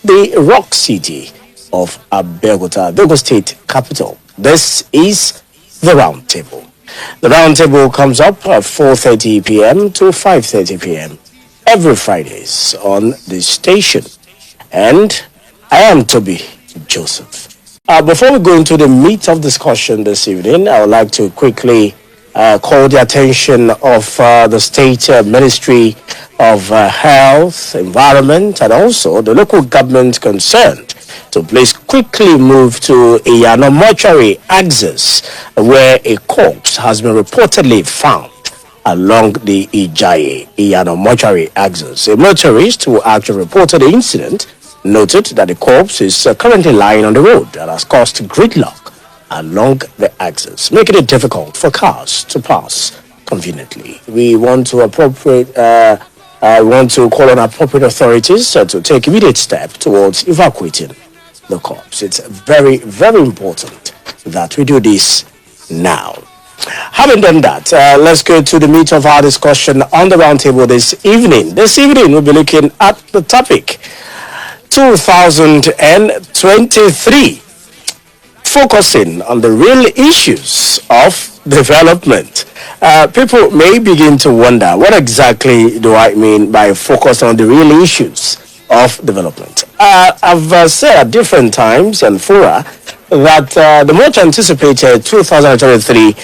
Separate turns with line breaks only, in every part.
the rock city of Abeokuta, the Ogun State capital. This is the Roundtable. The Roundtable comes up at 4:30 p.m. to 5:30 p.m. every Fridays on the station. And I am Tobi Joseph. Before we go into the meat of discussion this evening, I would like to quickly call the attention of the State Ministry of Health, Environment, and also the local government concerned to please quickly move to Iyano mortuary axis where a corpse has been reportedly found along the Iyano mortuary axis. A motorist who actually reported the incident noted that the corpse is currently lying on the road and has caused gridlock along the axis, making it difficult for cars to pass conveniently. We want to call on appropriate authorities to take immediate step towards evacuating the corpse. It's very, very important that we do this now. Having done that, let's go to the meat of our discussion on the roundtable this evening. This evening, we'll be looking at the topic 2023, focusing on the real issues of development. People may begin to wonder, what exactly do I mean by focus on the real issues of development? I've said at different times and fora that the much anticipated 2023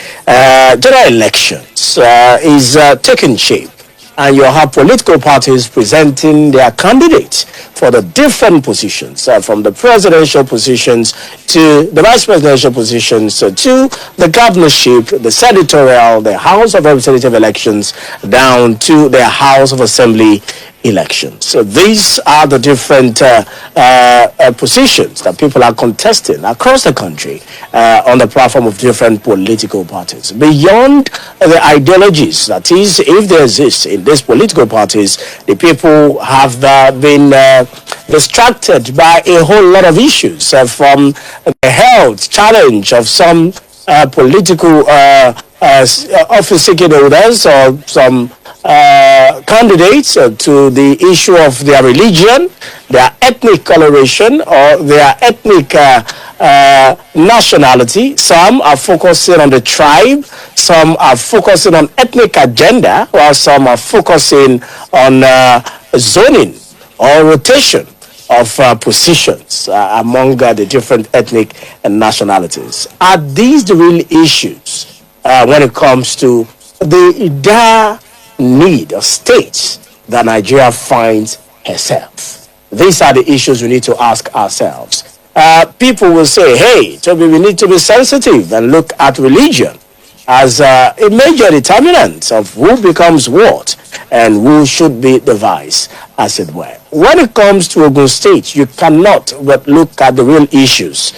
general elections is taking shape. And you have political parties presenting their candidates for the different positions, from the presidential positions to the vice presidential positions to the governorship, the senatorial, the House of Representative elections, down to the House of Assembly elections. So these are the different positions that people are contesting across the country on the platform of different political parties. Beyond the ideologies, that is, if they exist in these political parties, the people have been distracted by a whole lot of issues, from the health challenge of some political office-seeking holders or some candidates, to the issue of their religion, their ethnic coloration, or their ethnic nationality. Some are focusing on the tribe, some are focusing on ethnic agenda, while some are focusing on zoning or rotation of positions among the different ethnic and nationalities. Are these the real issues when it comes to the dire need of states that Nigeria finds herself? These are the issues we need to ask ourselves. People will say, hey, Tobi, we need to be sensitive and look at religion as a major determinant of who becomes what and who should be the vice, as it were. When it comes to Ogun State, you cannot but look at the real issues,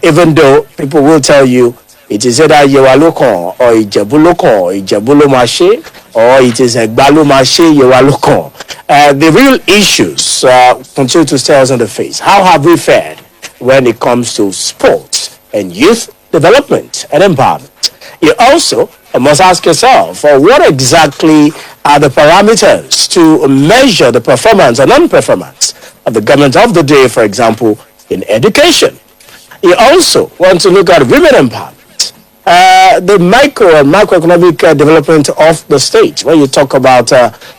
even though people will tell you it is either Yewalokon or Ijebulokon or Ijebulomashe, or it is Egbalumashe Yewalokon. The real issues continue to stare us on the face. How have we fared when it comes to sports and youth development and empowerment? You also must ask yourself, what exactly are the parameters to measure the performance or non-performance of the government of the day, for example, in education? You also want to look at women empowerment, the micro and macroeconomic development of the state when you talk about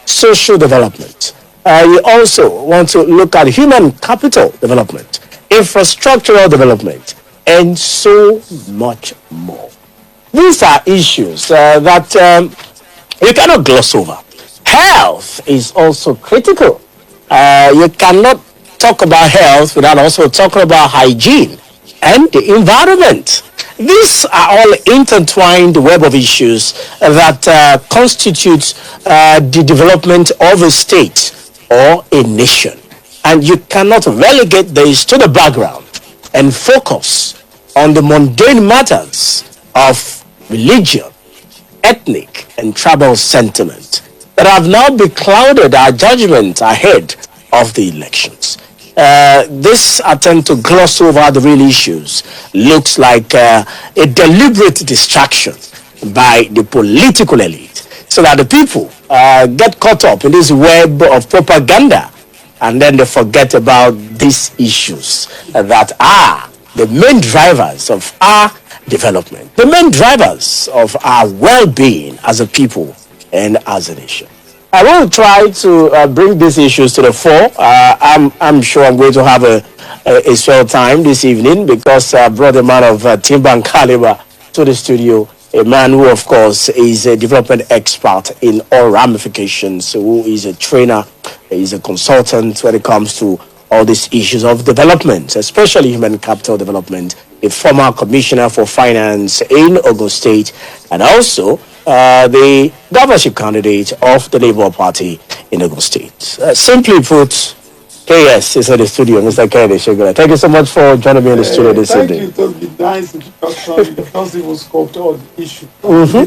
social development. You also want to look at human capital development, infrastructural development, and so much more. These are issues that you cannot gloss over. Health is also critical. You cannot talk about health without also talking about hygiene and the environment. These are all intertwined web of issues that constitute the development of a state or a nation. And you cannot relegate this to the background and focus on the mundane matters of religion, ethnic, and tribal sentiment that have now beclouded our judgment ahead of the elections. This attempt to gloss over the real issues looks like a deliberate distraction by the political elite, so that the people get caught up in this web of propaganda and then they forget about these issues that are the main drivers of our development, the main drivers of our well-being as a people and as a nation. I will try to bring these issues to the fore. I'm sure I'm going to have a swell time this evening because I brought a man of timber and caliber to the studio, a man who, of course, is a development expert in all ramifications, who is a trainer, is a consultant when it comes to all these issues of development, especially human capital development, a former commissioner for finance in Ogun State, and also the governorship candidate of the Labour Party in Ogun State. Simply put, KS is in the studio, Mr. Kehinde. Thank you so much for joining me in the studio this evening.
Thank you, Tobi. Nice introduction because it was sculpted on the issue.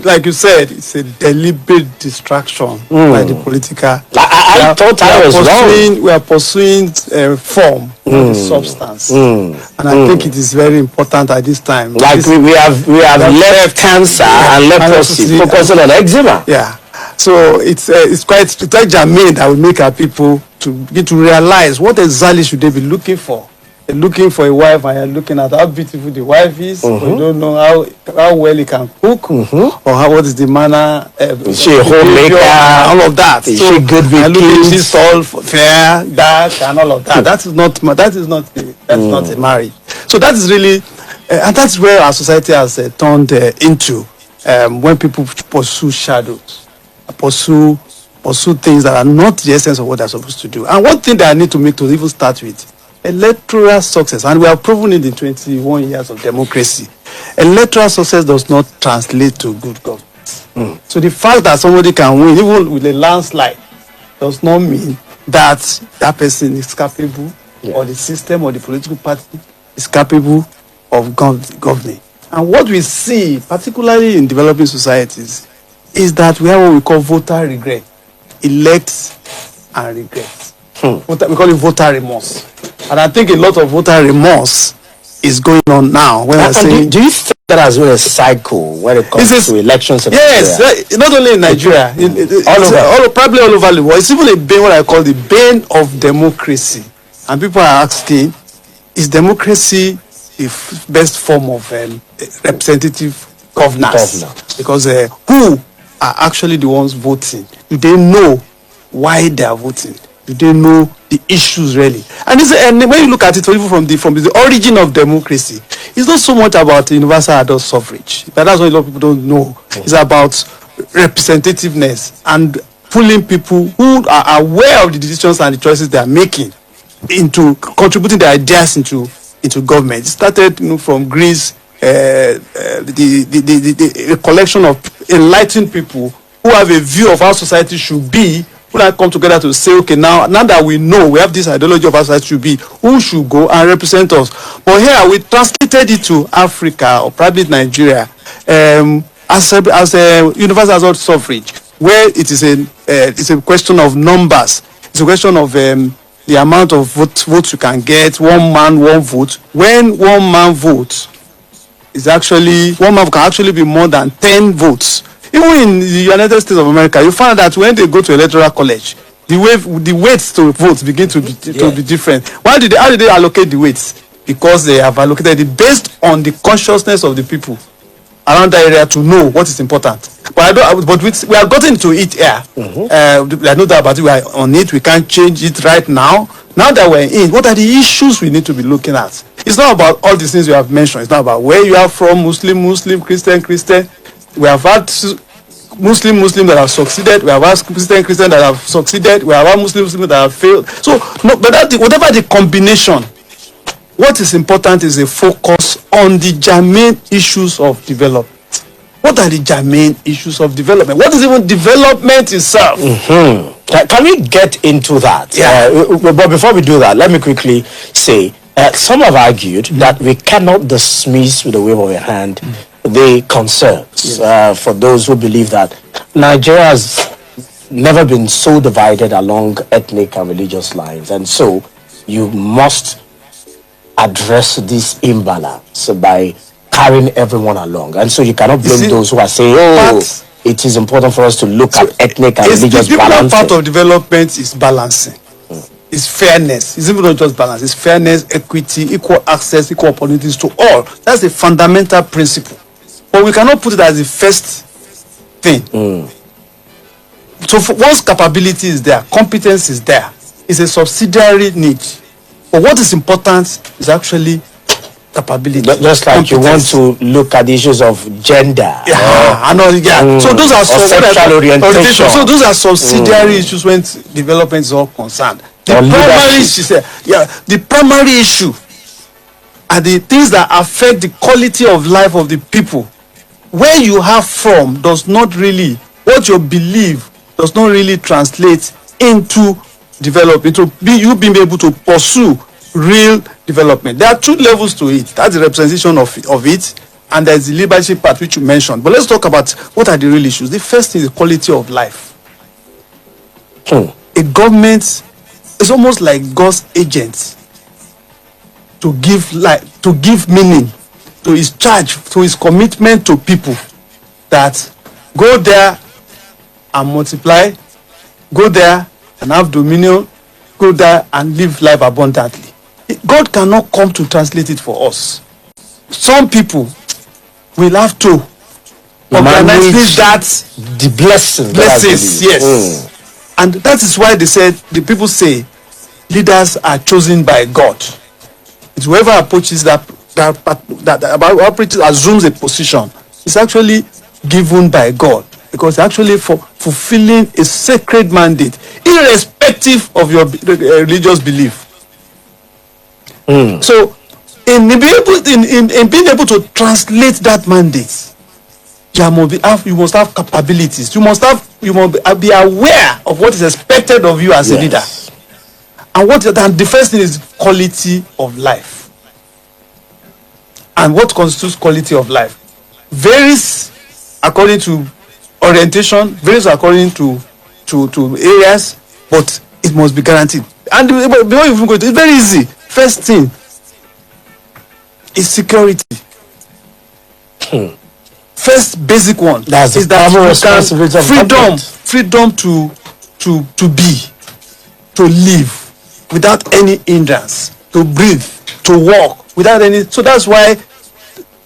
Like you said, it's a deliberate distraction by the political.
I thought I was wrong.
We are pursuing form, not the substance, and I think it is very important at this time.
Like we have left cancer and leprosy, focusing on eczema.
Yeah. So it's quite germane that will make our people to begin to realize what exactly should they be looking for. They're looking for a wife, and you're looking at how beautiful the wife is, but you don't know how well he can cook, or what is the manner.
Is she a homemaker?
All of that.
Is she good with kids?
She's tall, fair, dark, and all of that. That is not a marriage. So that is really, and that's where our society has turned into when people pursue shadows. Pursue things that are not the essence of what they're supposed to do. And one thing that I need to make to even start with, electoral success, and we have proven it in 21 years of democracy, electoral success does not translate to good governance. So the fact that somebody can win, even with a landslide, does not mean that that person is capable, or the system or the political party is capable of governing. And what we see, particularly in developing societies, is that we have what we call voter regret, elect and regret. We call it voter remorse, and I think a lot of voter remorse is going on now. When I say,
do you think that has been a cycle when it comes to elections?
Yes, not only in Nigeria, probably all over the world. It's even a bane, what I call the bane of democracy. And people are asking, is democracy the best form of representative governance? Because who are actually the ones voting? Do they know why they are voting? Do they know the issues really? And when you look at it even from the origin of democracy, it's not so much about universal adult suffrage. But that's what a lot of people don't know. It's about representativeness and pulling people who are aware of the decisions and the choices they are making into contributing their ideas into government. It started from Greece. The collection of enlightened people who have a view of how society should be, who have come together to say, okay, now that we know we have this ideology of how society should be, who should go and represent us? But here we translated it to Africa, or probably Nigeria, as a universal adult suffrage, where it's a question of numbers. It's a question of the amount of votes you can get. One man, one vote. When one man votes, one man can actually be more than 10 votes. Even in the United States of America, you find that when they go to electoral college, the weights to vote begin to be different. How did they allocate the weights? Because they have allocated it based on the consciousness of the people around that area to know what is important. But we have gotten to it here. I know that about it. We are on it. We can't change it right now. Now that we're in, what are the issues we need to be looking at? It's not about all these things you have mentioned. It's not about where you are from, Muslim, Christian. We have had Muslim that have succeeded. We have had Christian that have succeeded. We have had Muslim that have failed. So, no, but whatever the combination, what is important is a focus on the germane issues of development. What are the germane issues of development? What is even development itself?
Can we get into that? But before we do that, let me quickly say, some have argued that we cannot dismiss with a wave of a hand the concerns for those who believe that Nigeria has never been so divided along ethnic and religious lines, and so you must address this imbalance by carrying everyone along. And so you cannot blame those who are saying, it is important for us to look at ethnic and religious balance.
The part of development is balancing. is fairness. It's even not just balance. It's fairness, equity, equal access, equal opportunities to all. That's a fundamental principle. But we cannot put it as the first thing. So once capability is there, competence is there, it's a subsidiary need. But what is important is actually capability.
Just like
competence.
you want to look at the issues of gender.
I know. Yeah. So those are
sexual orientation.
So those are subsidiary issues when development is all concerned. The primary issue are the things that affect the quality of life of the people. Where you have from does not really, what you believe does not really translate into development, you being able to pursue real development. There are two levels to it. That's the representation of it, and there's the leadership part which you mentioned. But let's talk about what are the real issues. The first is the quality of life. A government is almost like God's agent to give life, to give meaning to his charge, to his commitment to people, that go there and multiply, go there and have dominion, go there and live life abundantly. God cannot come to translate it for us. Some people will have to organize that
the blessings.
Yes. And that is why the people say leaders are chosen by God. It's whoever approaches that assumes a position, it's actually given by God, because actually for fulfilling a sacred mandate, irrespective of your religious belief. So in being able to translate that mandate, you must have capabilities. You must be aware of what is expected of you as a leader. And the first thing is quality of life. And what constitutes quality of life varies according to orientation, varies according to areas, but it must be guaranteed. And before you even go, it's very easy. First thing is security. First basic one
is
that freedom to be, to live without any hindrance, to breathe, to walk without any. So that's why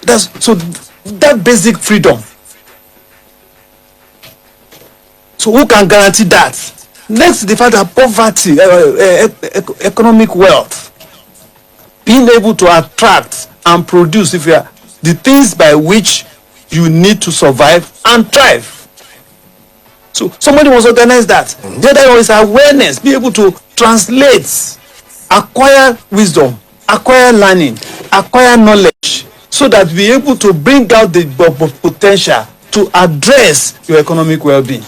that basic freedom. So who can guarantee that? Next, the fact that poverty, economic wealth, being able to attract and produce the things by which you need to survive and thrive. So somebody must organize that. The other one is awareness, be able to translate, acquire wisdom, acquire learning, acquire knowledge, so that we are able to bring out the potential to address your economic well-being.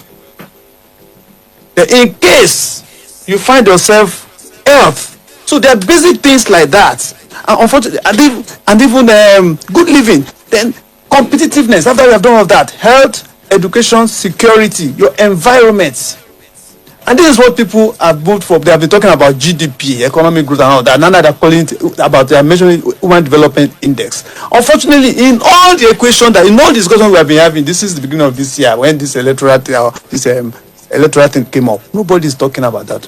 In case you find yourself health, so there are basic things like that. And unfortunately, and even good living, then competitiveness. After we have done all of that, health, education, security, your environment. And this is what people have moved from. They have been talking about GDP, economic growth and all that. Now they're calling it about, they are measuring Human Development Index. Unfortunately, in all the equations in all discussions we have been having, this is the beginning of this year when this electoral thing came up. Nobody is talking about that.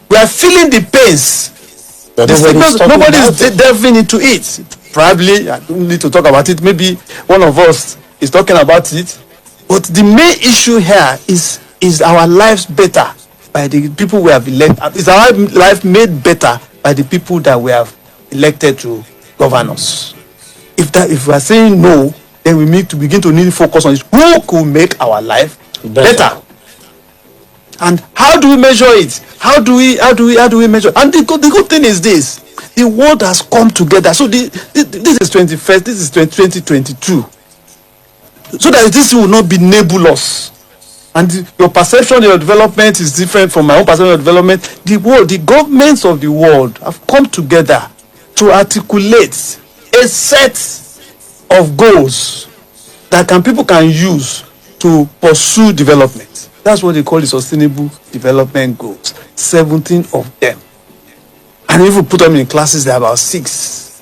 We are feeling the pains. Nobody is delving into it. Probably, I don't need to talk about it. Maybe one of us is talking about it. But the main issue here is our lives better by the people we have elected? Is our life made better by the people that we have elected to govern us? If we are saying no, then we need to begin to need focus on this. Who could make our life better? And how do we measure it? How do we measure? And the good thing is this: the world has come together. So this is 21st. This is 2022. So that this will not be nebulous. And your perception of your development is different from my own perception of development. The governments of the world have come together to articulate a set of goals that people can use to pursue development. That's what they call the Sustainable Development Goals. 17 of them. And if we put them in classes, there are about 6.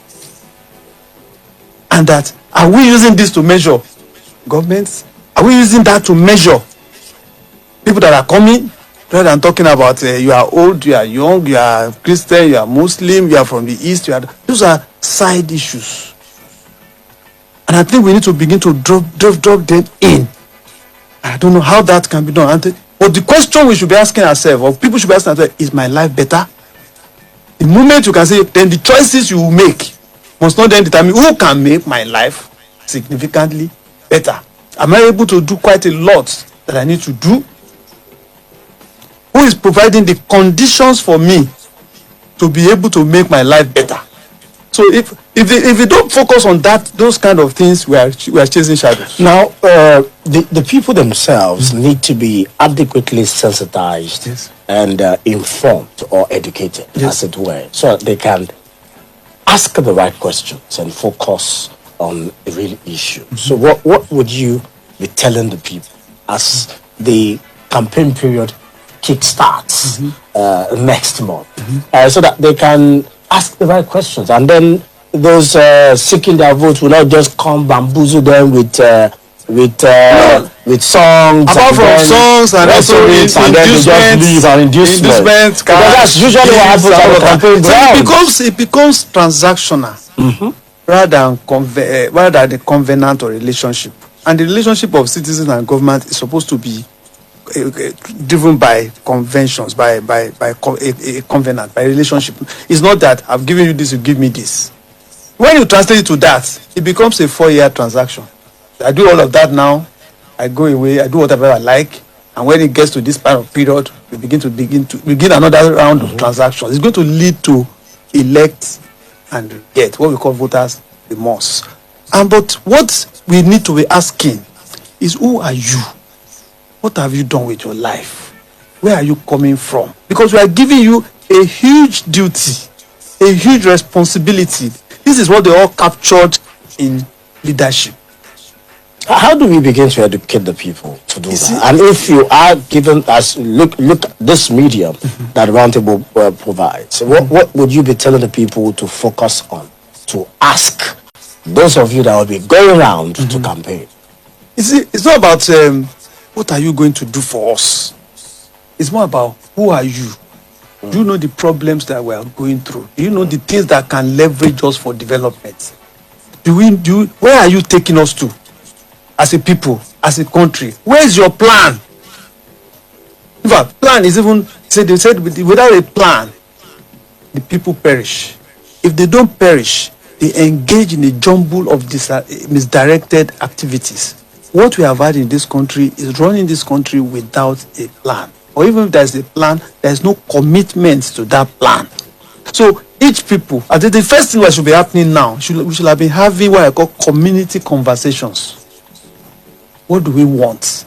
And that, are we using this to measure governments? Are we using that to measure people that are coming? rather than talking about you are old, you are young, you are Christian, you are Muslim, you are from the East. Those are side issues. And I think we need to begin to drop them in. I don't know how that can be done. But the question we should be asking ourselves, or people should be asking ourselves, is my life better? The moment you can say, then the choices you will make must not then determine who can make my life significantly better. Am I able to do quite a lot that I need to do? Who is providing the conditions for me to be able to make my life better? So if we don't focus on those kind of things, we are chasing shadows.
Now, the people themselves need to be adequately sensitized,
yes,
and informed or educated,
yes,
as it were, so that they can ask the right questions and focus on the real issue. So what would you be telling the people as the campaign period kickstarts next month, so that they can ask the right questions, and then those seeking their votes will not just come bamboozle them with songs,
apart from songs and also inducements,
because that's usually what happens at the campaign ground.
So it becomes transactional, rather than the covenant or relationship. And the relationship of citizens and government is supposed to be driven by conventions, by a covenant, by relationship. It's not that I've given you this, you give me this. When you translate it to that, it becomes a 4-year transaction. I do all of that now, I go away, I do whatever I like, and when it gets to this part of period, we begin another round of transactions. It's going to lead to elect and get what we call voters remorse. But what we need to be asking is, who are you? What have you done with your life? Where are you coming from? Because we are giving you a huge duty, a huge responsibility. This is what they all captured in leadership.
How do we begin to educate the people to do that? And if you are given as look at this medium that Roundtable provides, what would you be telling the people to focus on, to ask those of you that will be going around to campaign?
It's not about what are you going to do for us. It's more about, who are you? Do you know the problems that we are going through? Do you know the things that can leverage us for development? Where are you taking us to? As a people, as a country, where is your plan? In fact, plan is even they said without a plan, the people perish. If they don't perish, they engage in a jumble of misdirected activities. What we have had in this country is running this country without a plan. Or even if there's a plan, there's no commitment to that plan. So each people, I think the first thing that should be happening now, we should have been having what I call community conversations. What do we want?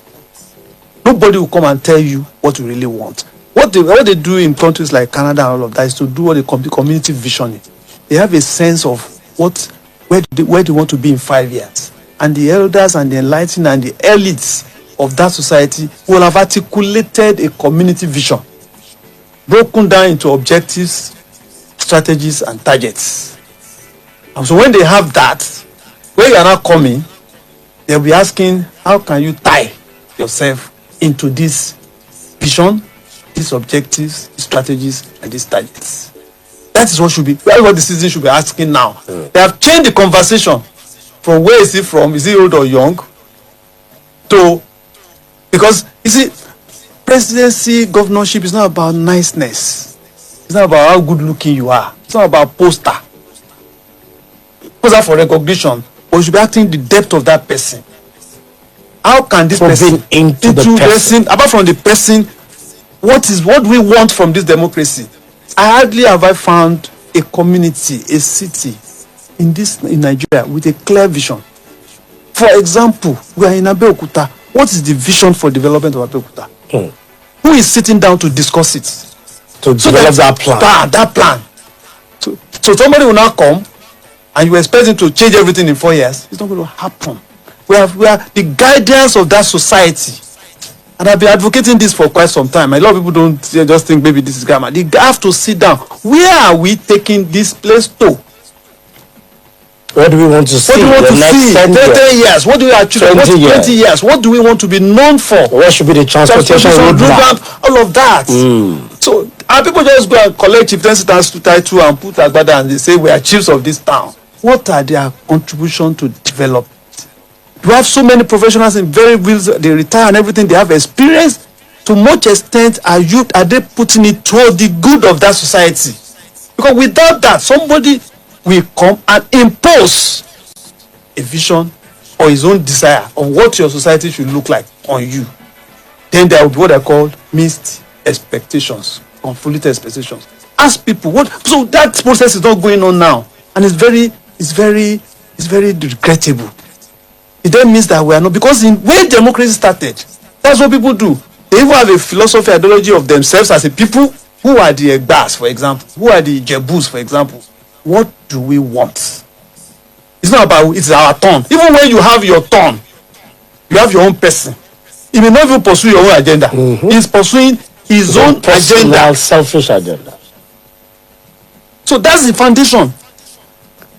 Nobody will come and tell you what we really want. What they do in countries like Canada and all of that is to do what they call community visioning. They have a sense of where they want to be in 5 years. And the elders and the enlightened and the elites of that society will have articulated a community vision, broken down into objectives, strategies, and targets. And so when they have that, when you are not coming, they'll be asking, how can you tie yourself into this vision, these objectives, these strategies, and these targets? That is what the citizens should be asking now. They have changed the conversation from where is he from, is he old or young, to, because you see, presidency, governorship is not about niceness. It's not about how good looking you are. It's not about poster for recognition. But you should be asking the depth of that person. How can this person
into the person,
apart from the person, what do we want from this democracy? I hardly have I found a community, a city in Nigeria with a clear vision. For example, we are in Abeokuta. What is the vision for development of Abeokuta? Who is sitting down to discuss it?
To develop that plan.
That plan. So somebody will now come and you expect him to change everything in 4 years. It's not going to happen. We are the guardians of that society. And I've been advocating this for quite some time. A lot of people don't just think maybe this is grammar. They have to sit down. Where are we taking this place to?
What do we want to see?
What do we want to see? 10 years. What do we achieve? 20 years. What do we want to be known for?
What should be the transportation roadmap?
All of that. So, and people just go and collect chieftaincy title and put agbada and they say we are chiefs of this town. What are their contribution to development? We have so many professionals in very wills, they retire and everything, they have experience. To much extent, are they putting it toward the good of that society? Because without that, somebody will come and impose a vision or his own desire of what your society should look like on you. Then there will be what I call missed expectations, conflicted expectations. Ask people what. So that process is not going on now, and it's very regrettable. It then means that we are not, because when democracy started, that's what people do. They even have a philosophy, ideology of themselves as a people. Who are the Egbas, for example? Who are the Jebus, for example? What do we want? It's not about, it's our turn. Even when you have your turn, you have your own person. He may not even pursue your own agenda. He's pursuing his own agenda.
Selfish agenda.
So that's the foundation.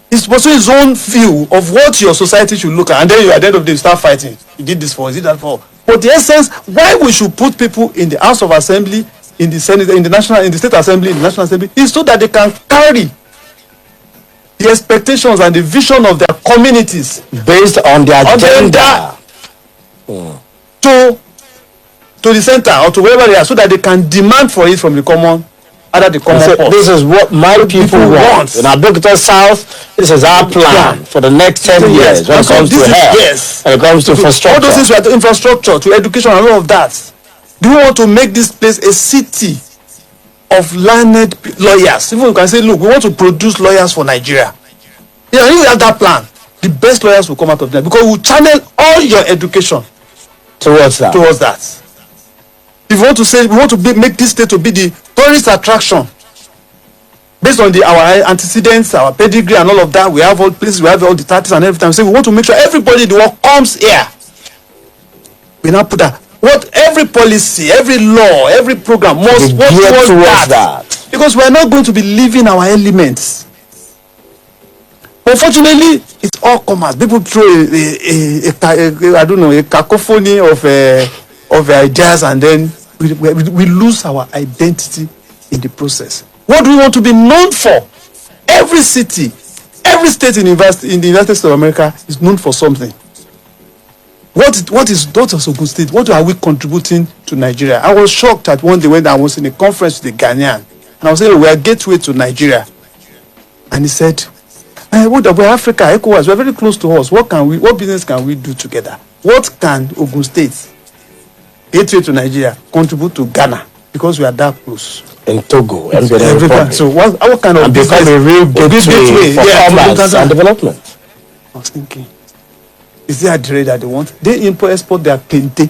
He's pursuing his own view of what your society should look at. And then you, at the end of the day, start fighting. You did this for, you did that for. But the essence, why we should put people in the House of Assembly, in the Senate, in the State Assembly, in the National Assembly, is so that they can carry the expectations and the vision of their communities
based on their agenda
to the center or to wherever they are, so that they can demand for it from the common.
This is what my people want. In Abeokuta South, this is our plan for the next 10 years when it comes to health, when it comes to infrastructure.
All those things, to infrastructure, to education, and all of that. Do we want to make this place a city of learned lawyers? Even you can say, look, we want to produce lawyers for Nigeria. Yeah, if we have that plan, the best lawyers will come out of there, because we channel all your education
towards that.
If we want to say, we want to make this state to be the tourist attraction based on our antecedents, our pedigree, and all of that. We have all places, we have all the titles and everything. So we want to make sure everybody in the world comes here. We now put that. What every policy, every law, every program must work towards that. Because we are not going to be leaving our elements. Unfortunately, it's all commerce. People throw a cacophony of ideas, and then we lose our identity in the process. What do we want to be known for? Every city, every state in the United States of America is known for something. What is Ogun State? What are we contributing to Nigeria? I was shocked at one day when I was in a conference with the Ghanaian, and I was saying, we are gateway to Nigeria. And he said, we're Africa, ECOWAS, we're very close to us. What business can we do together? What can Ogun State, gateway to Nigeria, contribute to Ghana? Because we are that close.
In Togo and Benin Republic.
So what kind of business?
Become a real gateway for commerce and development.
I was thinking, is there a trade that they want? They export their kente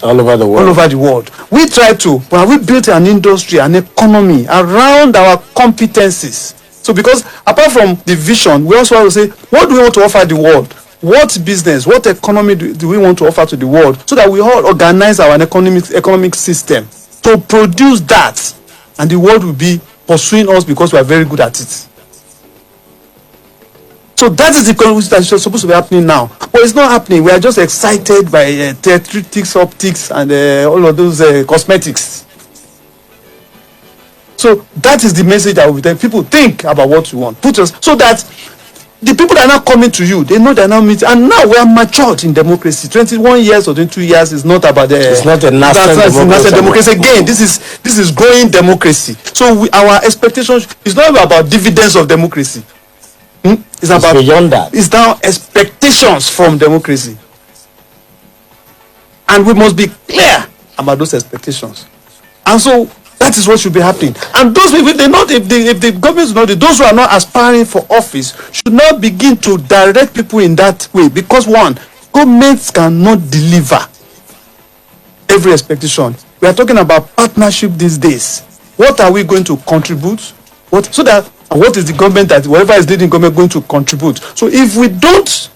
all over the world.
All over the world. We try to, but we built an industry, an economy around our competencies. So because apart from the vision, we also want to say, what do we want to offer the world? What business, what economy do we want to offer to the world? So that we all organize our economic system to produce that, and the world will be pursuing us because we are very good at it. So that is the conversation that is supposed to be happening now. But it's not happening. We are just excited by theatrics, optics, and all of those cosmetics. So that is the message that we tell people. Think about what you want. Put us so that the people that are not coming to you, they know they are not meeting. And now we are matured in democracy. 21 years or 22 years is not about the.
It's not a national
democracy. Again, this is growing democracy. So our expectations is not about dividends of democracy. It's about
beyond that.
It's now expectations from democracy, and we must be clear about those expectations. And so that is what should be happening. And those people, if the government is not, those who are not aspiring for office should not begin to direct people in that way, because one, governments cannot deliver every expectation. We are talking about partnership these days. What are we going to contribute? What is the government, that whatever is leading government, going to contribute? So if we don't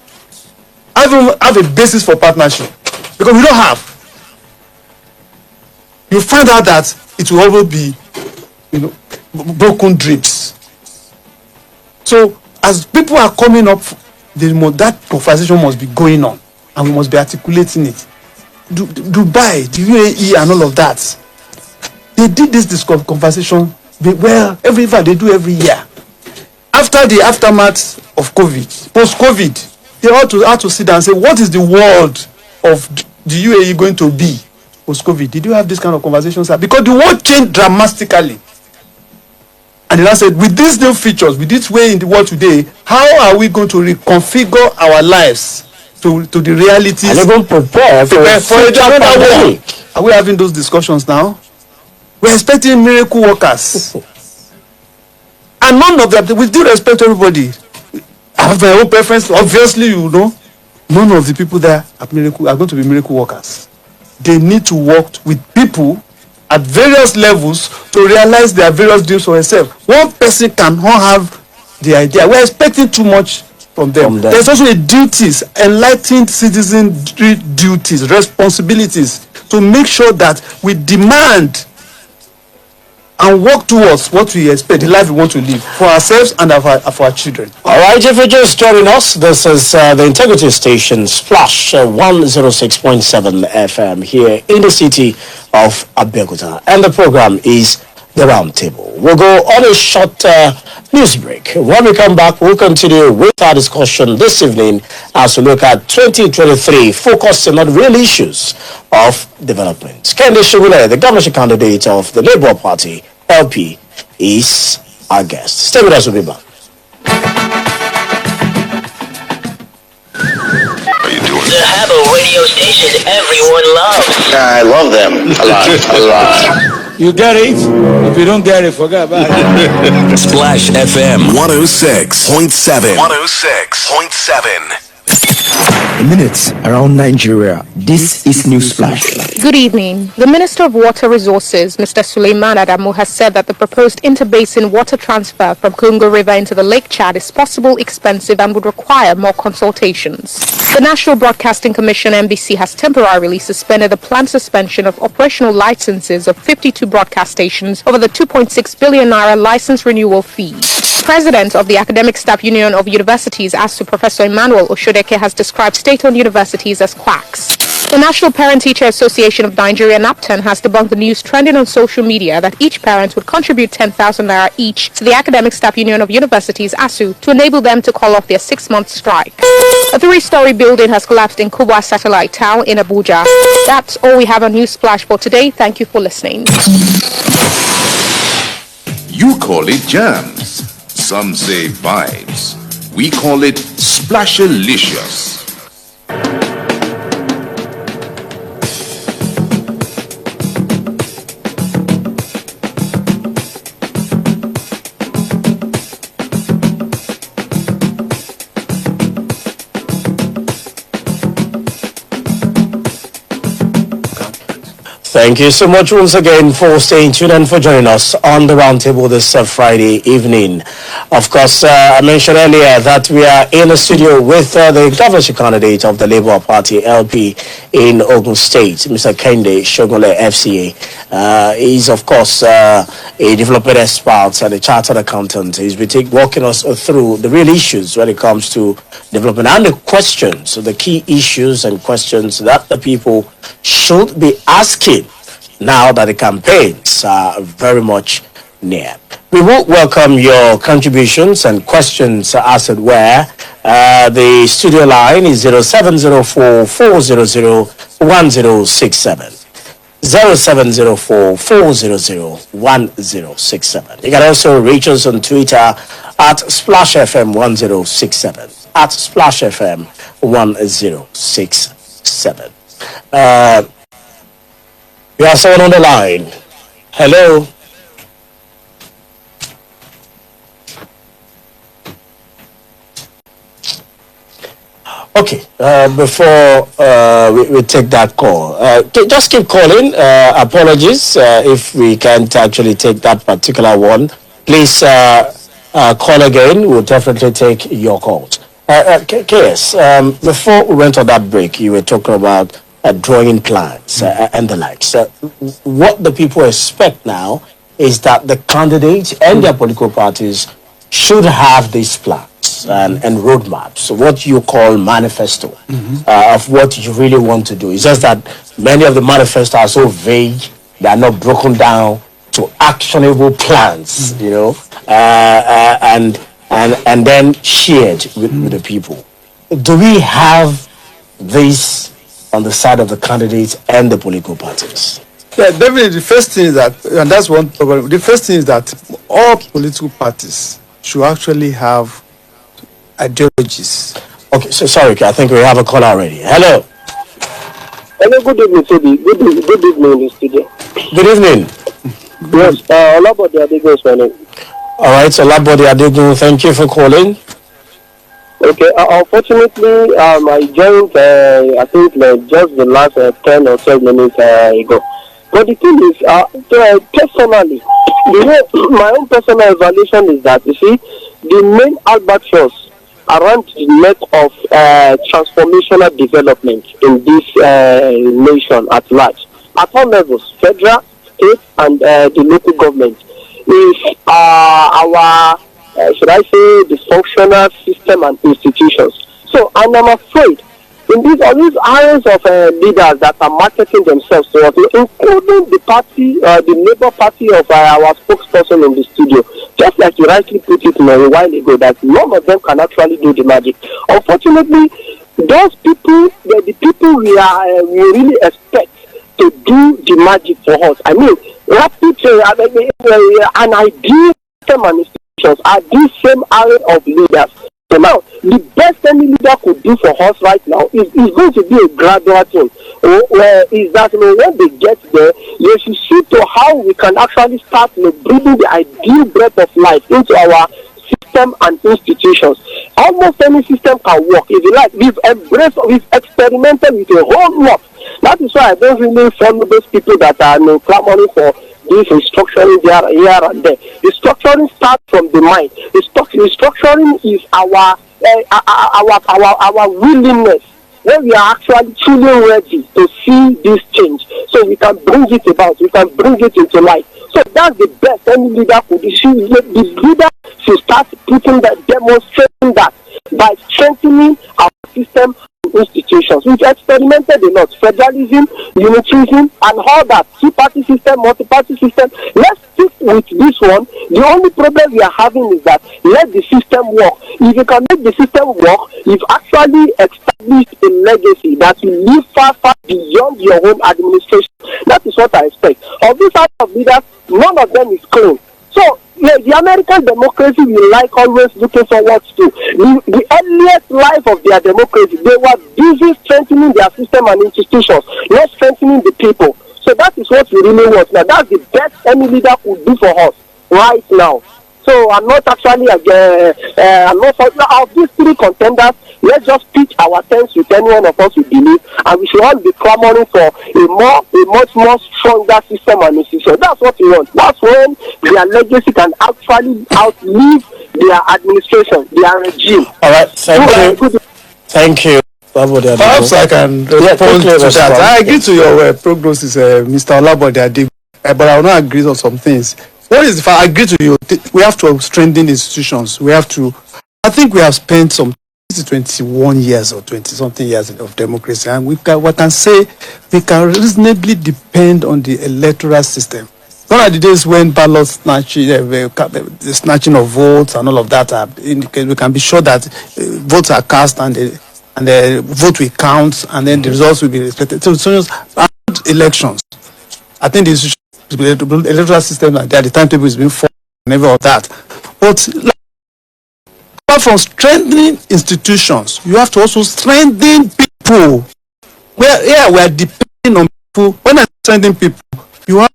have a basis for partnership, because we don't have, you find out that it will always be, broken dreams. So as people are coming up, that conversation must be going on, and we must be articulating it. Dubai, the UAE, and all of that, they did this conversation well. They do every year. After the aftermath of COVID, post-COVID, they ought to sit down and say, what is the world of the UAE going to be post-COVID? Did you have this kind of conversations? Because the world changed dramatically. And then I said, with these new features, with this way in the world today, how are we going to reconfigure our lives to the realities?
And even prepare for another
world? Are we having those discussions now? We're expecting miracle workers. And none of them, with due respect to everybody, I have my own preference. Obviously, none of the people there are going to be miracle workers. They need to work with people at various levels to realize their various dreams for themselves. One person cannot have the idea. We're expecting too much from them. There's also a duties, enlightened citizen duties, responsibilities to make sure that we demand and work towards what we expect, the life we want to live for ourselves and for our children.
All right, if you're just joining us, this is the Integrity Station, Splash 106.7 FM here in the city of Abeokuta. And the program is The Roundtable. We'll go on a short news break. When we come back, we'll continue with our discussion this evening as we look at 2023, focusing on real issues of development. Kehinde Sogunle, the governorship candidate of the Labour Party, LP, is our guest. Stay with us, we'll be back.
The Habbo radio station everyone loves.
I love them a lot.
You get it? If you don't get it, forget about it.
Splash FM 106.7. 106.7.
Minutes around Nigeria. This is News Splash.
Good evening. The Minister of Water Resources, Mr. Suleiman Adamu, has said that the proposed interbasin water transfer from Congo River into the Lake Chad is possible, expensive, and would require more consultations. The National Broadcasting Commission, NBC, has temporarily suspended the planned suspension of operational licenses of 52 broadcast stations over the 2.6 billion naira license renewal fee. President of the Academic Staff Union of Universities, ASU, Professor Emmanuel Oshodeke, has described state-owned universities as quacks. The National Parent-Teacher Association of Nigeria, NAPTEN, has debunked the news trending on social media that each parent would contribute 10,000 naira each to the Academic Staff Union of Universities, ASU, to enable them to call off their 6-month strike. A 3-story building has collapsed in Kubwa Satellite Town in Abuja. That's all we have on News Splash for today. Thank you for listening.
You call it jams. Some say vibes. We call it Splashalicious.
Thank you so much once again for staying tuned and for joining us on the roundtable this Friday evening. Of course, I mentioned earlier that we are in the studio with the governorship candidate of the Labour Party, LP, in Ogun State, Mr. Kehinde Sogunle, FCA. He's, of course, a development expert and a chartered accountant. He's been walking us through the real issues when it comes to development and the questions, the key issues and questions that the people should be asking now that the campaigns are very much near. We will welcome your contributions and questions as it were. The studio line is 0704 400 1067. 0704 400 1067. You can also reach us on Twitter at Splash FM 1067. At Splash FM 1067. We have someone on the line. Hello. Okay, before we take that call, just keep calling. Apologies if we can't actually take that particular one. Please call again. We'll definitely take your calls. KS, before we went on that break, you were talking about drawing plans and the likes. What the people expect now is that the candidates and their political parties should have these plans. plans and roadmaps, what you call manifesto of what you really want to do. It's just that many of the manifestos are so vague, they are not broken down to actionable plans, and then shared with the people. Do we have this on the side of the candidates and the political parties?
Yeah, definitely. The first thing is that, and that's one problem. The first thing is that all political parties should actually have ideologies.
Okay, so sorry, I think we have a call already. Hello.
Hello, good evening, Tobi. Good evening in the studio.
Good evening.
Yes, Olabode Adegun is my name.
All right, so Olabode Adegun, thank you for calling.
Okay, unfortunately, I joined, I think, just the last 10 or 12 minutes ago. But the thing is, personally, my own personal evaluation is that, you see, the main albatross around the net of transformational development in this nation at large, at all levels, federal, state, and the local government, is our, should I say, dysfunctional system and institutions. So, and I'm afraid, in these areas of leaders that are marketing themselves to us, including the party, the Labour Party of our spokesperson in the studio, just like you rightly put it a while ago, that none of them can actually do the magic. Unfortunately, those people, the people we really expect to do the magic for us. I mean, rapid an ideal system and institutions are these same area of leaders. So now, the best any leader could do for us right now is going to be a gradual thing. Where is that when they get there, they should see to how we can actually start breathing the ideal breath of life into our system and institutions. Almost any system can work. If you like, we've experimented with a whole lot. That is why I don't really follow those people that are clamoring for this restructuring here and there. Restructuring starts from the mind. Restructuring is our willingness, when we are actually truly ready to see this change, so we can bring it about, we can bring it into life. So that's the best any leader could do. The leader should start putting that, demonstrating that by strengthening our system institutions. We've experimented a lot. Federalism, unitarism, and all that. Two-party system, multi-party system. Let's stick with this one. The only problem we are having is that let the system work. If you can make the system work, you've actually established a legacy that will live far, far beyond your own administration. That is what I expect. Of these type of leaders, none of them is clean. So, the American democracy we like always looking forward to. The earliest life of their democracy, they were busy strengthening their system and institutions, not strengthening the people. So that is what we really want. Now, that's the best any leader could do for us right now. So I'm not actually I'm not of these three contenders. Let's just pitch our tents with any one of us we believe, and we should all be clamoring for a much more stronger system and institution. That's what we want. That's when their legacy can actually outlive their administration, their regime.
All right, thank you. Thank you.
Perhaps I can respond to that. I agree to your prognosis, Mr. Olabode Adegun, but I will not agree on some things. What is if I agree to you? We have to strengthen institutions. We have to. I think we have spent some 21 years or 20-something years of democracy, and we can say we can reasonably depend on the electoral system. Gone are the days when ballot snatching, the snatching of votes and all of that are indicated. We can be sure that votes are cast and the vote will count, and then the results will be respected. So elections, I think the electoral system like that, the timetable is being formed and every of that. But apart from strengthening institutions, you have to also strengthen people. We are depending on people. When I strengthen people, you have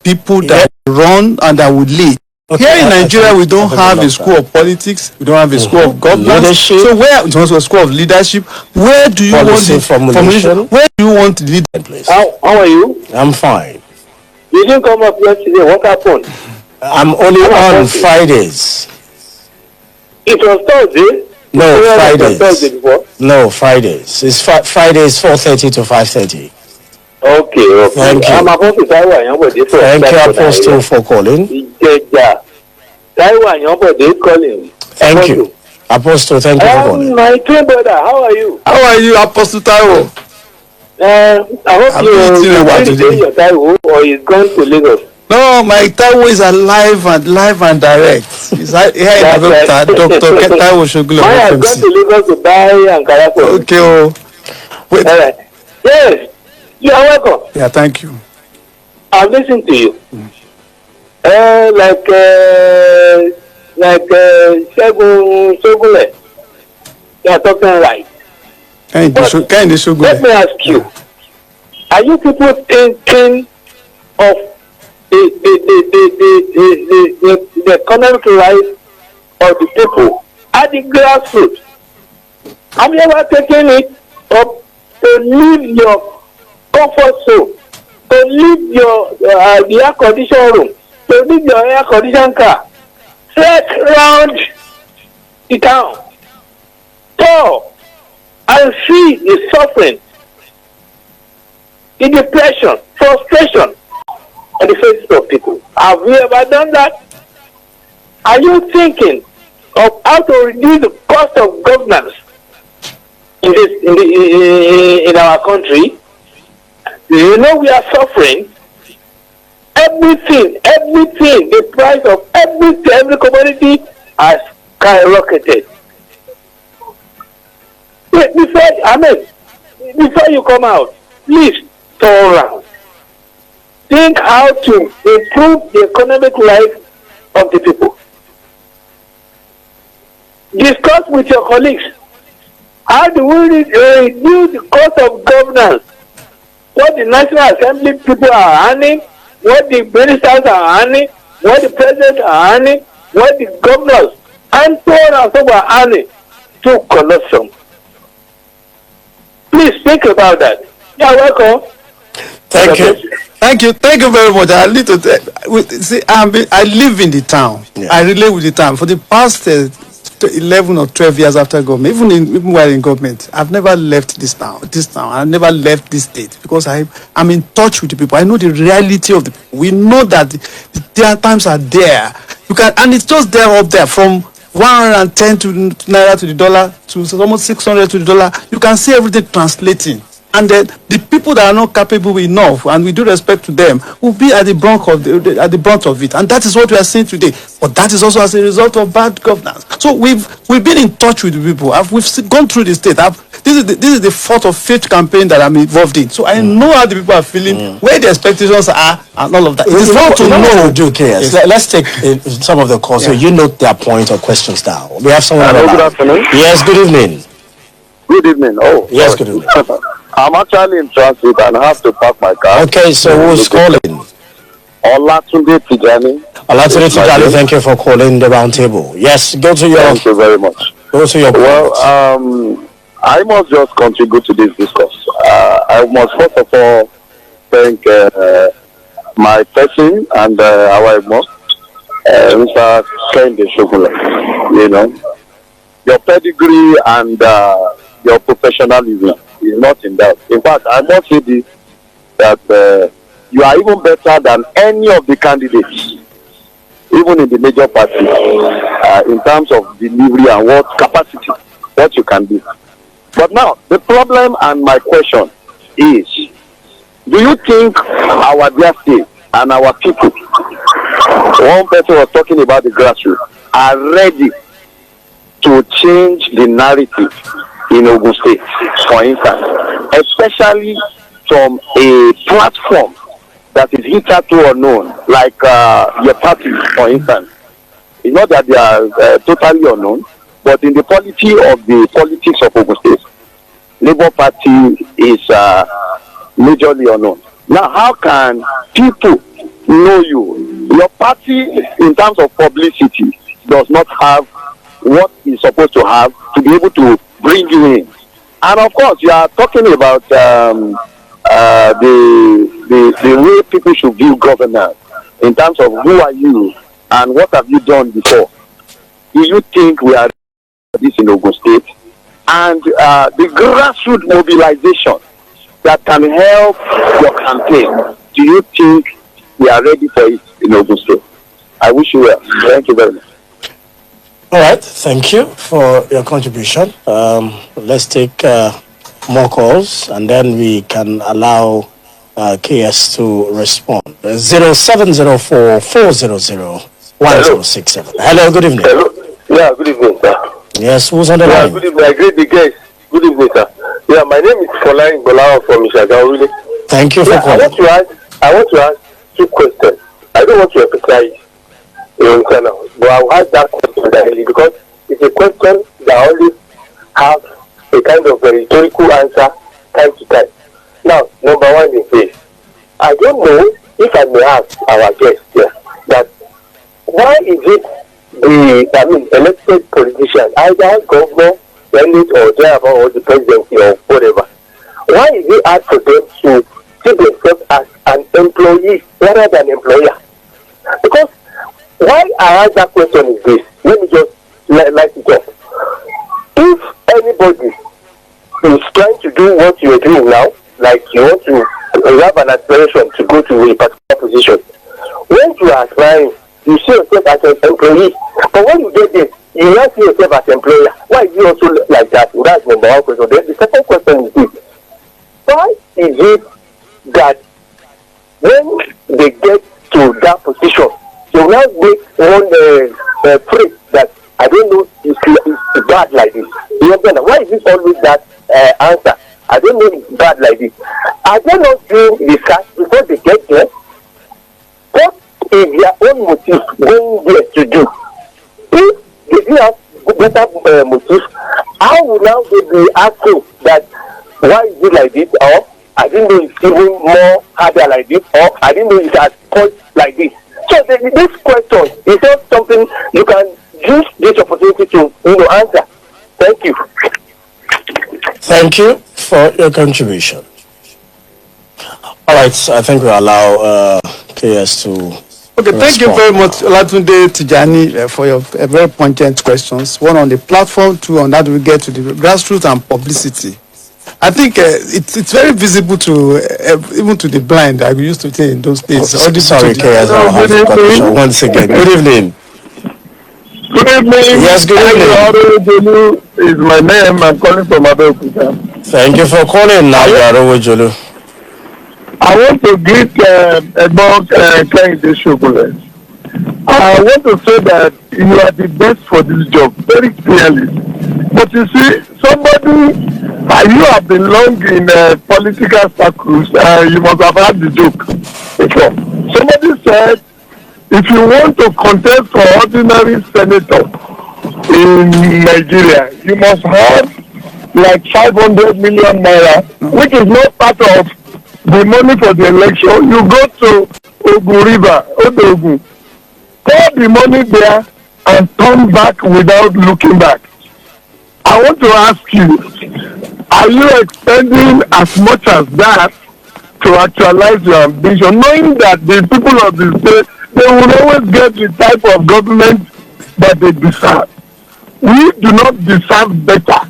people that run and that will lead. Okay, here in Nigeria, we don't have a school of politics. We don't have a school of governance. So where, it's also a school of leadership. Where do you want the formulation? Where do you want the leader?
How are you?
I'm fine.
You didn't come up yesterday. What happened?
I'm only on Fridays.
It was Thursday.
No, Fridays.
Thursday before?
No, Fridays. It's Fridays 4:30 to 5:30.
Okay.
Thank you. Thank you, Apostle, for calling.
Thank you.
Apostle, thank you for calling.
My twin brother, how are you?
How are you, Apostle Taiwo?
I hope
I'm
you're
meeting you
ready
today.
your Taiwo or he's gone to Lagos.
No, my Taiwo is alive and direct. He's here in
That's
Dr. Taiwo Sogunle.
I have gone to Lagos to buy Ankara for
Okay, oh. Wait.
All right. Yes, you are welcome.
Yeah, thank you.
I've listened to you. Sogunle, you are talking right.
Kehinde Sogunle.
Let me ask you, are you people thinking of the economic life of the people at the grassroots? Have you ever taken it up to leave your comfort zone, to leave your the air conditioned room, to leave your air conditioned car, trek round the town, tour, and see the suffering, the depression, frustration on the faces of people? Have you ever done that? Are you thinking of how to reduce the cost of governance in our country? You know we are suffering. Everything, the price of every commodity has skyrocketed. Before you come out, please turn around. Think how to improve the economic life of the people. Discuss with your colleagues. How do we reduce the cost of governance? What the National Assembly people are earning, what the ministers are earning, what the presidents are earning, what the governors and so on and so forth are earning to colossal. Please think about that. You are welcome.
Thank you.
Thank you very much. I live in the town.
Yeah.
I relate with the town for the past 11 or 12 years after government. Even while in government, I've never left this town. I never left this state because I'm in touch with the people. I know the reality of the people. We know that the times are there. And it's just there up there from 110 to naira to the dollar to almost 600 to the dollar. You can see everything translating. And then the people that are not capable enough, and we do respect to them, will be at the brunt of it. And that is what we are seeing today. But that is also as a result of bad governance. So we've been in touch with the people. We've gone through the state. This is the fourth or fifth campaign that I'm involved in. So I know how the people are feeling, where the expectations are, and all of that.
It's fun to know. Yes. Let's take some of the calls. So you note their points or questions down. We have someone.
Hello, good afternoon.
Yes, good evening.
Good evening. Oh,
yes, good evening.
I'm actually in transit and I have to park my car.
Okay, so who's calling?
Olatunde Tijani.
Olatunde Tijani, thank you for calling the round table. Yes,
Thank you very much.
Go to your
Well, I must just contribute to this discourse. I must first of all thank my person and our most, Mr. Kehinde Sogunle. You know, your pedigree and your professionalism is not in doubt. In fact, I must say this, that you are even better than any of the candidates, even in the major parties, in terms of delivery and what capacity, what you can do. But now, the problem and my question is, do you think our dear state and our people, one person was talking about the grassroots, are ready to change the narrative in Ogun State, for instance, especially from a platform that is hitherto unknown, like your party, for instance? It's not that they are totally unknown, but in the polity of the politics of Ogun State, Labour Party is majorly unknown. Now, how can people know you? Your party, in terms of publicity, does not have what it's supposed to have to be able to bring you in. And of course, you are talking about the way people should view governance in terms of who are you and what have you done before. Do you think we are this in Ogun State? And the grassroots mobilization that can help your campaign, do you think we are ready for it in Ogun State? I wish you well. Thank you very much.
All right, thank you for your contribution. Let's take more calls and then we can allow KS to respond. 0704-400-1067. Hello, good evening.
Hello. Yeah, good evening, sir.
Yes, who's on the
Yeah,
line?
good evening. I greet the guests. Good evening, sir. Yeah, my name is Folarin Bolao from Ishagauli.
Thank you for calling.
I want to ask two questions. I don't want to emphasize in Ghana, but I'll ask that question directly because it's a question that always have a kind of a rhetorical answer time to time. Now, number one is this. I don't know if I may ask our guests here that why is it elected politicians, either governor, senate, or driver, or the presidency, or whatever, why is it hard for them to see themselves as an employee rather than employer? Because why I ask that question is this. Let me just light it up. If anybody is trying to do what you are doing now, like you want to have an aspiration to go to a particular position, when you are aspiring, you see yourself as an employee. But when you get there, you now see yourself as an employer. Why is it also like that? That's number one question. Then the second question is this. Why is it that when they get to that position, they now make one phrase that I don't know is bad like this? You understand? Why is it always that answer? I don't know it's bad like this. Are they not doing research before they get there? What is their own motive going there to do? If they do have better motive, how will now they be asking that why is it like this? Or I didn't know it's even more harder like this, or I didn't know it's at point like this. So this question is not something you can use this opportunity to answer. Thank you.
Thank you for your contribution. All right, I think we'll allow KS to
Okay, thank you
respond.
very much, Olatunde Tijani, for your very poignant questions. One on the platform, two on that we get to the grassroots and publicity. I think it's very visible to even to the blind, I used to say in those days.
Sorry, KS, I'll have to cut you short once again. Good evening.
Good evening.
Yes, good evening.
Is my name. I'm calling from Abeokuta.
Thank you for calling, Nayarowo Jolu.
I want to greet about Kehinde Sogunle. I want to say that you are the best for this job, very clearly. But you see, somebody, you have been long in political circles, you must have had the joke before. Somebody said, if you want to contest for ordinary senator in Nigeria, you must have like 500 million naira, which is not part of the money for the election. You go to Ogun River, Odogun, pour the money there and turn back without looking back. I want to ask you, are you expending as much as that to actualize your ambition, knowing that the people of the state, they will always get the type of government that they deserve? We do not deserve better,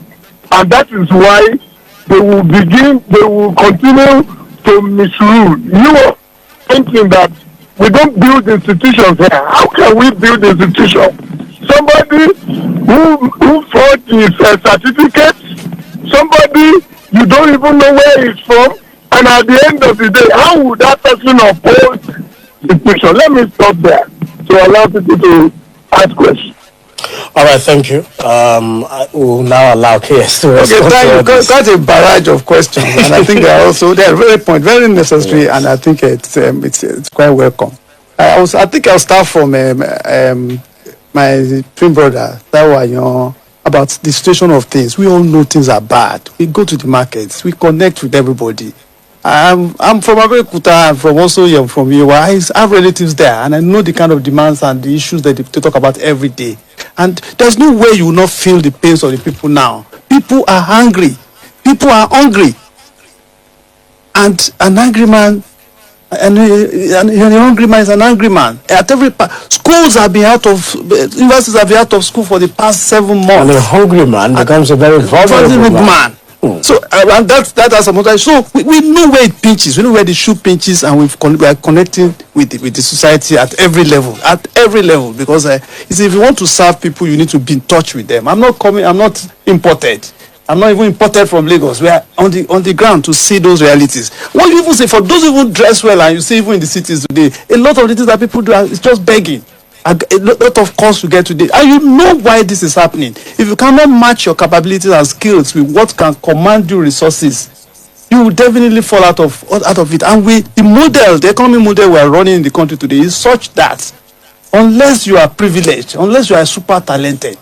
and that is why they will continue to misrule. You are thinking that we don't build institutions here. How can we build institutions? Somebody who forged his certificates, somebody you don't even know where he's from, and at the end of the day, how would that person oppose the institution? Let me stop there to allow people to ask questions.
All right, thank you. I will now allow KS to respond.
Okay, thank you. Quite a barrage of questions, and I think they're very necessary, and I think it's quite welcome. I think I'll start from my twin brother, about the situation of things. We all know things are bad. We go to the markets, we connect with everybody. I'm from Abeokuta, I'm from Iwa. I have relatives there, and I know the kind of demands and the issues that they talk about every day. And there's no way you will not feel the pains of the people now. People are hungry. People are hungry. And an angry man, and a hungry man is an angry man. At every schools have been universities have been out of school for the past 7 months.
And a hungry man becomes a very vulnerable man.
So and that has some. So we know where it pinches. We know where the shoe pinches, and we are connecting with the society at every level. At every level, because you see, if you want to serve people, you need to be in touch with them. I'm not imported. I'm not even imported from Lagos. We are on the ground to see those realities. What you even say, for those who even dress well, and you see even in the cities today, a lot of the things that people do is just begging. A lot of costs you get today, and you know why this is happening. If you cannot match your capabilities and skills with what can command you resources, you will definitely fall out of it. And the economic model we are running in the country today is such that unless you are privileged, unless you are super talented,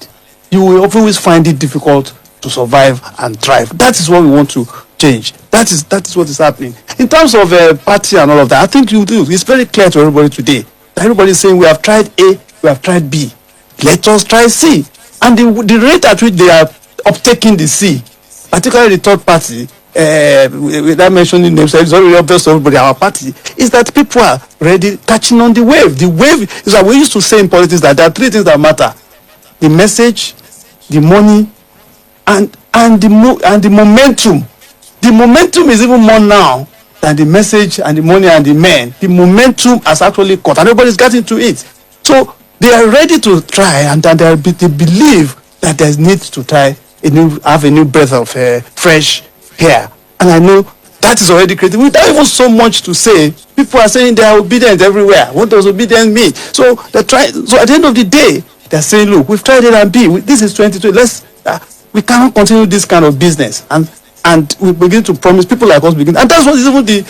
you will always find it difficult to survive and thrive. That is what we want to change. That is what is happening. In terms of party and all of that, I think it's very clear to everybody today. Everybody is saying we have tried A, we have tried B. Let us try C. And the rate at which they are uptaking the C, particularly the third party, without mentioning names, it's already obvious to everybody, our party, is that people are already catching on the wave. The wave is that we used to say in politics that there are three things that matter: the message, the money, and the momentum. The momentum is even more now than the message and the money and the men. The momentum has actually caught, and everybody's getting to it. So they are ready to try, and they believe that there's need to try have a new breath of fresh air. And I know that is already created. Without even so much to say, people are saying they are obedient everywhere. What does obedience mean? So they try. So at the end of the day, they're saying, look, we've tried it and B. This is 2020. We cannot continue this kind of business, and we begin to promise people like us and that's what is even the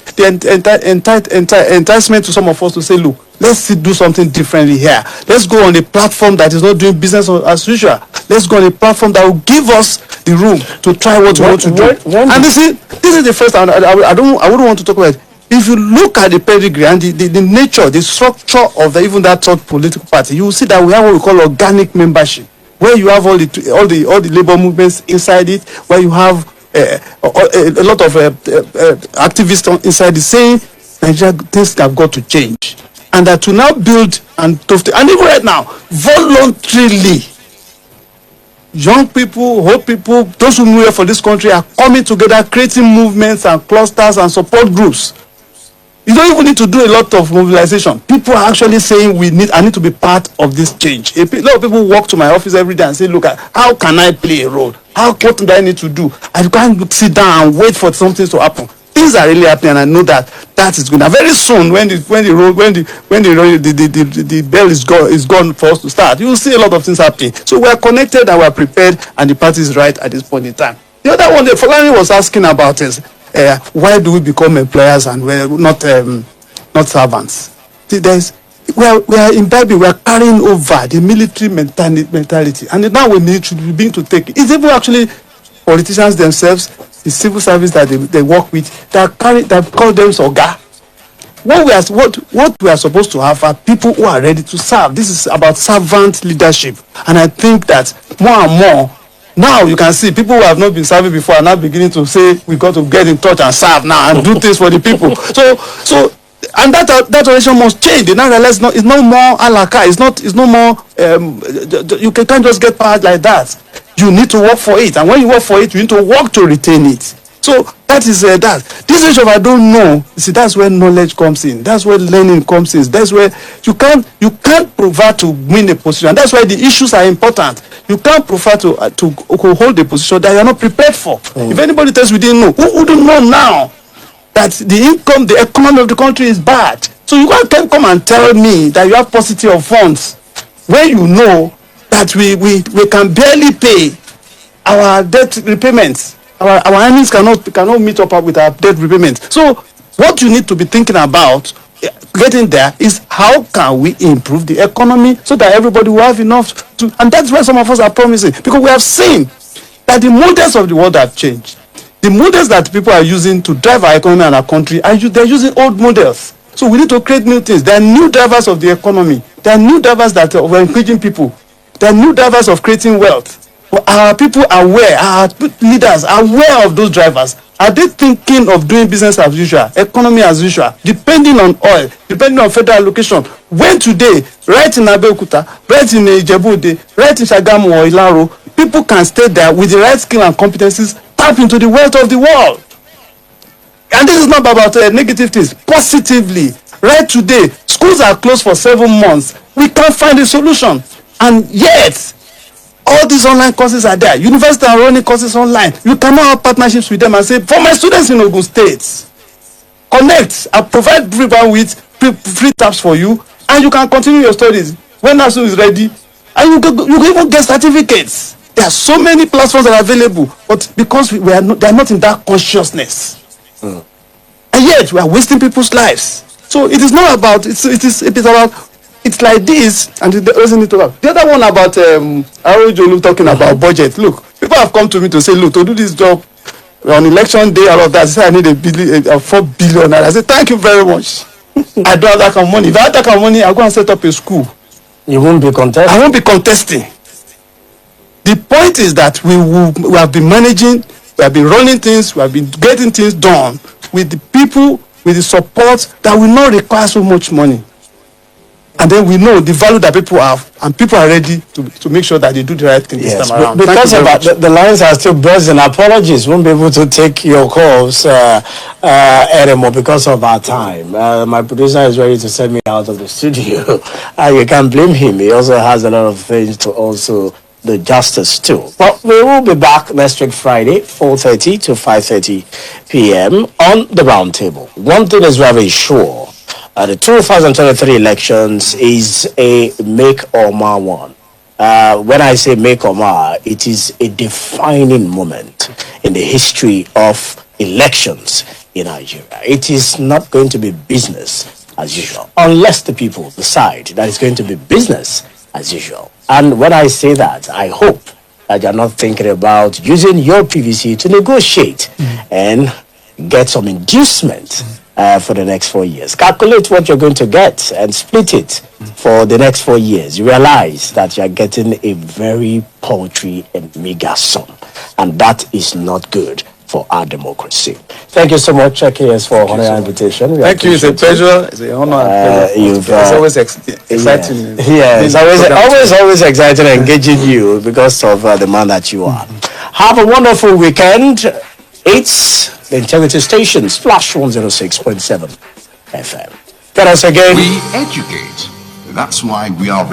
enticement to some of us to say, look, let's do something differently here. Let's go on a platform that is not doing business as usual. Let's go on a platform that will give us the room to try what we want to do. And this is the first time I wouldn't want to talk about it. If you look at the pedigree and the nature, the structure of even that third political party, you will see that we have what we call organic membership, where you have all the labor movements inside it, where you have a lot of activists inside the saying Nigeria, things have got to change, and that to now build and even right now, voluntarily, young people, old people, those who move here for this country are coming together, creating movements and clusters and support groups. You don't even need to do a lot of mobilization. People are actually saying I need to be part of this change. A lot of people walk to my office every day and say, look, how can I play a role? What do I need to do? I can't sit down and wait for something to happen. Things are really happening, and I know that is good. Now, very soon, when the bell is gone for us to start, you will see a lot of things happening. So we are connected and we are prepared, and the party is right at this point in time. The other one that Fulani was asking about is, why do we become employers and we're not servants? See, we are imbibing, we are carrying over the military mentality, and now we need to begin to take it. It's even actually politicians themselves, the civil service that they work with, that call them Soga. What we are supposed to have are people who are ready to serve. This is about servant leadership, and I think that more and more now you can see people who have not been serving before are now beginning to say we got to get in touch and serve now and do things for the people. So and that relation must change. They now realize it's no more a la carte. It's no more you can't just get power like that. You need to work for it, and when you work for it, you need to work to retain it. So that is that. This issue of I don't know. See, that's where knowledge comes in. That's where learning comes in. That's where you can't provide to win a position. And that's why the issues are important. You can't prefer to hold a position that you are not prepared for. If anybody tells you didn't know, who wouldn't know now that the economy of the country is bad? So you can't come and tell me that you have paucity of funds when you know that we can barely pay our debt repayments. Our earnings cannot meet up with our debt repayments. So what you need to be thinking about getting there is how can we improve the economy so that everybody will have enough to, and that's where some of us are promising, because we have seen that the models of the world have changed. The models that people are using to drive our economy and our country, they're using old models. So we need to create new things. There are new drivers of the economy. There are new drivers that are encouraging people. There are new drivers of creating wealth. Our people are aware, our leaders are aware of those drivers. Are they thinking of doing business as usual, economy as usual, depending on oil, depending on federal allocation? When today, right in Abeokuta, right in Ijebu-Ode, right in Shagamu or Ilaro, people can stay there with the right skill and competencies, tap into the wealth of the world. And this is not about negative things. Positively, right today, schools are closed for 7 months. We can't find a solution. And yet, all these online courses are there. Universities are running courses online. You cannot have partnerships with them and say, for my students in Ogun State, connect. I provide everyone with free tabs for you, and you can continue your studies. When NASU is ready, and you can even get certificates. There are so many platforms that are available, but because they are not in that consciousness. And yet we are wasting people's lives. So it is not about it's like this, and it doesn't need to have. The other one about Arojolu talking about budget. Look, people have come to me to say, look, to do this job on election day, all of that, say I need a 4 billion. I say, thank you very much. I don't have that kind of money. If I have that kind of money, I'll go and set up a school.
You won't be contesting.
I won't be contesting. The point is that we have been managing, we have been running things, we have been getting things done with the people, with the support that will not require so much money. And then we know the value that people have, and people are ready to make sure that they do the right thing this time around.
Because of the lines are still buzzing. Apologies, won't be able to take your calls anymore because of our time. My producer is ready to send me out of the studio. You can't blame him. He also has a lot of things to also do justice to. But we will be back next week Friday, 4:30 to 5:30 p.m. on the roundtable. One thing is very sure. The 2023 elections is a make or mar one. When I say make or mar, it is a defining moment in the history of elections in Nigeria. It is not going to be business as usual, unless the people decide that it's going to be business as usual. And when I say that, I hope that you're not thinking about using your PVC to negotiate and get some inducement for the next 4 years. Calculate what you're going to get and split it for the next 4 years. You realize that you're getting a very paltry and meager sum. And that is not good for our democracy. Thank you so much, KS, for honoring our invitation.
Thank you. It's a pleasure. It's an honor. It's always exciting.
Yeah, it's always exciting and engaging you because of the man that you are. Have a wonderful weekend. It's the Integrity Station, Splash 106.7 FM. Tell us again.
We educate. That's why we are